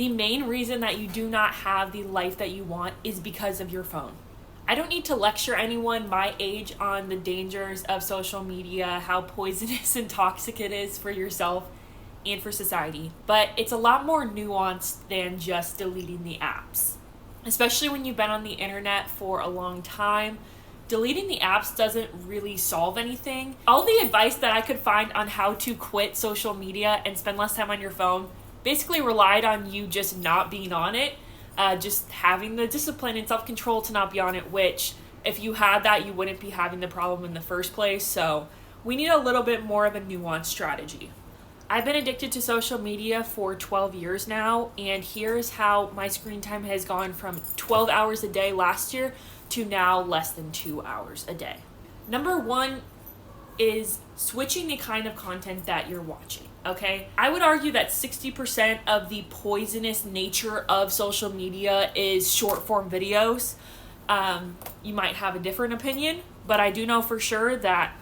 the main reason that you do not have the life that you want is because of your phone. I don't need to lecture anyone my age on the dangers of social media, how poisonous and toxic it is for yourself and for society, but it's a lot more nuanced than just deleting the apps. Especially when you've been on the internet for a long time, deleting the apps doesn't really solve anything. All the advice that I could find on how to quit social media and spend less time on your phone basically relied on you just not being on it, just having the discipline and self-control to not be on it, which if you had that, you wouldn't be having the problem in the first place. So we need a little bit more of a nuanced strategy. I've been addicted to social media for 12 years now, and here's how my screen time has gone from 12 hours a day last year to now less than 2 hours a day. Number one is switching the kind of content that you're watching, okay? I would argue that 60% of the poisonous nature of social media is short form videos. You might have a different opinion, but I do know for sure that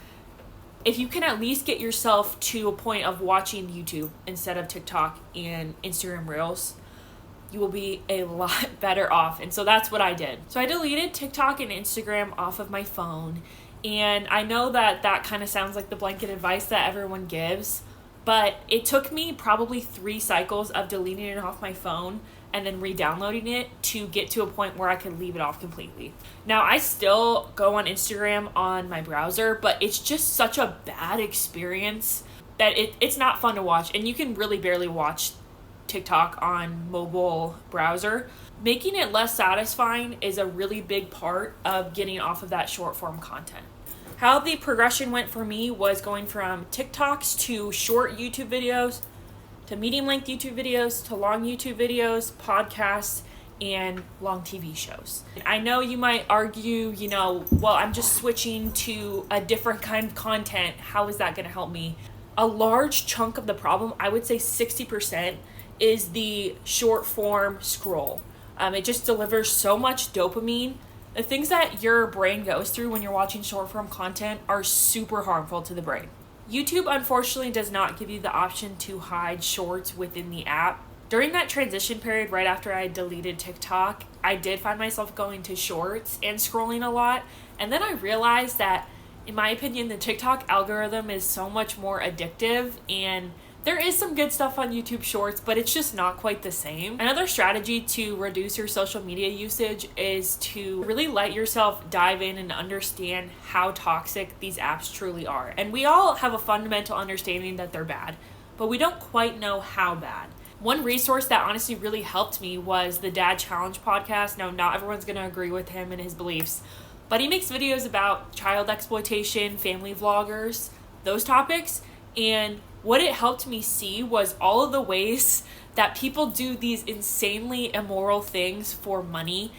if you can at least get yourself to a point of watching YouTube instead of TikTok and Instagram Reels, you will be a lot better off. And so that's what I did. So I deleted TikTok and Instagram off of my phone. And I know that that kind of sounds like the blanket advice that everyone gives, but it took me probably 3 cycles of deleting it off my phone and then re-downloading it to get to a point where I could leave it off completely. Now, I still go on Instagram on my browser, but it's just such a bad experience that it's not fun to watch, and you can really barely watch TikTok on mobile browser. Making it less satisfying is a really big part of getting off of that short form content. How the progression went for me was going from TikToks to short YouTube videos, to medium length YouTube videos, to long YouTube videos, podcasts, and long TV shows. I know you might argue, well, I'm just switching to a different kind of content. How is that going to help me? A large chunk of the problem, I would say 60%, is the short form scroll. It just delivers so much dopamine. The things that your brain goes through when you're watching short form content are super harmful to the brain. YouTube, unfortunately, does not give you the option to hide shorts within the app. During that transition period, right after I deleted TikTok, I did find myself going to shorts and scrolling a lot. And then I realized that, in my opinion, the TikTok algorithm is so much more addictive, and there is some good stuff on YouTube Shorts, but it's just not quite the same. Another strategy to reduce your social media usage is to really let yourself dive in and understand how toxic these apps truly are. And we all have a fundamental understanding that they're bad, but we don't quite know how bad. One resource that honestly really helped me was the Dad Challenge podcast. Now, not everyone's going to agree with him and his beliefs, but he makes videos about child exploitation, family vloggers, those topics. And what it helped me see was all of the ways that people do these insanely immoral things for money,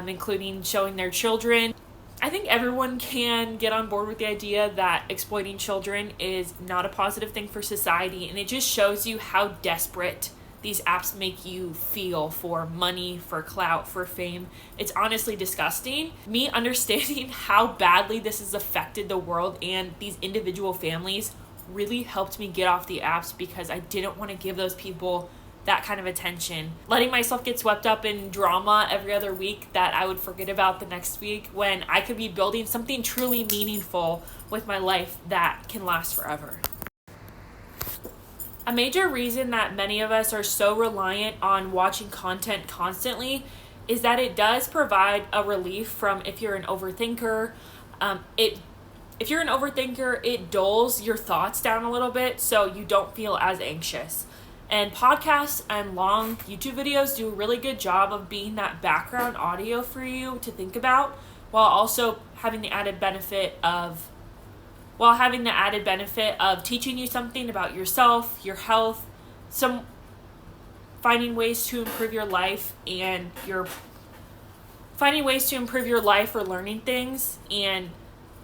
including showing their children. I think everyone can get on board with the idea that exploiting children is not a positive thing for society, and it just shows you how desperate these apps make you feel for money, for clout, for fame. It's honestly disgusting. Me understanding how badly this has affected the world and these individual families really helped me get off the apps, because I didn't want to give those people that kind of attention. Letting myself get swept up in drama every other week that I would forget about the next week, when I could be building something truly meaningful with my life that can last forever. A major reason that many of us are so reliant on watching content constantly is that it does provide a relief from, if you're an overthinker, If you're an overthinker, it dulls your thoughts down a little bit so you don't feel as anxious. And podcasts and long YouTube videos do a really good job of being that background audio for you to think about, while also having the added benefit of teaching you something about yourself, your health, finding ways to improve your life or learning things. And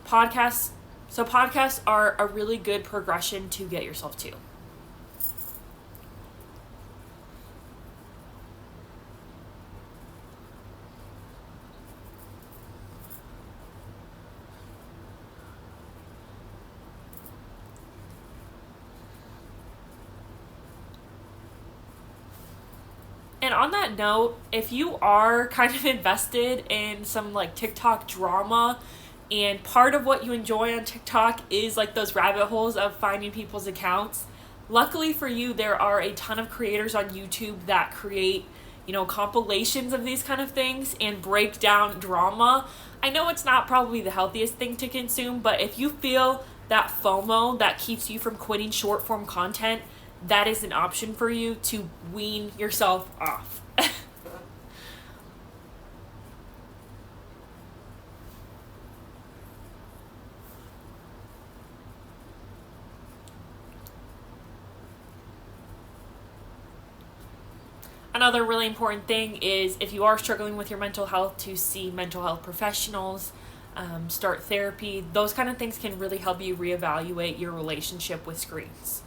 podcasts are a really good progression to get yourself to. And on that note, if you are kind of invested in some like TikTok drama, and part of what you enjoy on TikTok is like those rabbit holes of finding people's accounts, luckily for you, there are a ton of creators on YouTube that create, compilations of these kind of things and break down drama. I know it's not probably the healthiest thing to consume, but if you feel that FOMO that keeps you from quitting short form content, that is an option for you to wean yourself off. Another really important thing is if you are struggling with your mental health, to see mental health professionals, start therapy. Those kind of things can really help you reevaluate your relationship with screens.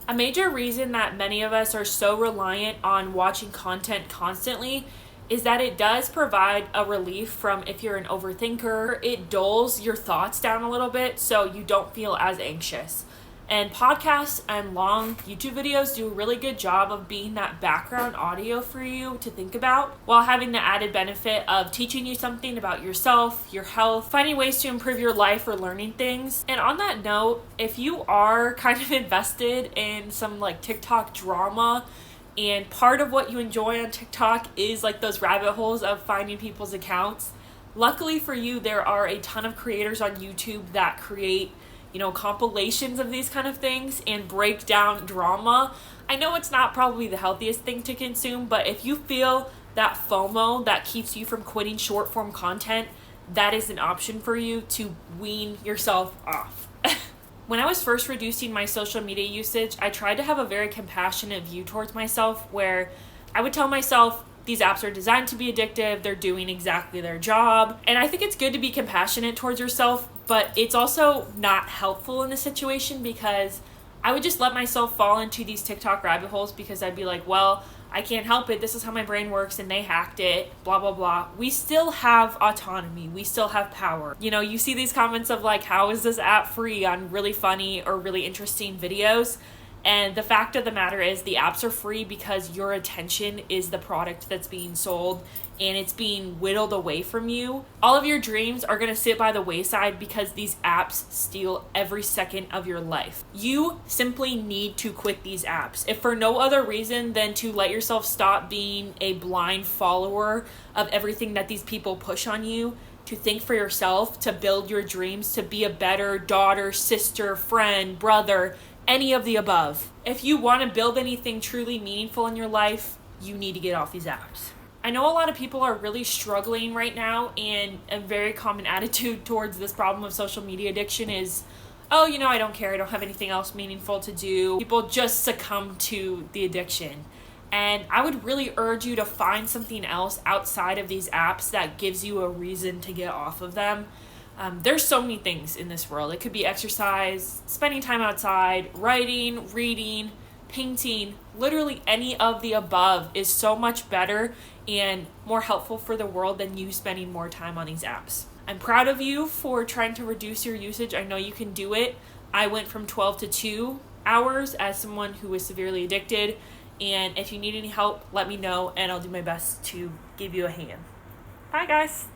A major reason that many of us are so reliant on watching content constantly is that it does provide a relief from, if you're an overthinker, it dulls your thoughts down a little bit so you don't feel as anxious. And podcasts and long YouTube videos do a really good job of being that background audio for you to think about, while having the added benefit of teaching you something about yourself, your health, finding ways to improve your life, or learning things. And on that note, if you are kind of invested in some like TikTok drama, and part of what you enjoy on TikTok is like those rabbit holes of finding people's accounts, luckily for you, there are a ton of creators on YouTube that create, compilations of these kind of things and break down drama. I know it's not probably the healthiest thing to consume, but if you feel that FOMO that keeps you from quitting short form content, that is an option for you to wean yourself off. When I was first reducing my social media usage, I tried to have a very compassionate view towards myself, where I would tell myself, these apps are designed to be addictive, they're doing exactly their job. And I think it's good to be compassionate towards yourself, but it's also not helpful in this situation, because I would just let myself fall into these TikTok rabbit holes because I'd be like, well, I can't help it. This is how my brain works and they hacked it, blah, blah, blah. We still have autonomy. We still have power. You see these comments of like, how is this app free on really funny or really interesting videos? And the fact of the matter is, the apps are free because your attention is the product that's being sold and it's being whittled away from you. All of your dreams are going to sit by the wayside because these apps steal every second of your life. You simply need to quit these apps, if for no other reason than to let yourself stop being a blind follower of everything that these people push on you, to think for yourself, to build your dreams, to be a better daughter, sister, friend, brother, any of the above. If you want to build anything truly meaningful in your life, you need to get off these apps. I know a lot of people are really struggling right now, and a very common attitude towards this problem of social media addiction is, oh, I don't care, I don't have anything else meaningful to do. People just succumb to the addiction. And I would really urge you to find something else outside of these apps that gives you a reason to get off of them. There's so many things in this world. It could be exercise, spending time outside, writing, reading, painting. Literally any of the above is so much better and more helpful for the world than you spending more time on these apps. I'm proud of you for trying to reduce your usage. I know you can do it. I went from 12 to 2 hours as someone who is severely addicted. And if you need any help, let me know and I'll do my best to give you a hand. Bye, guys.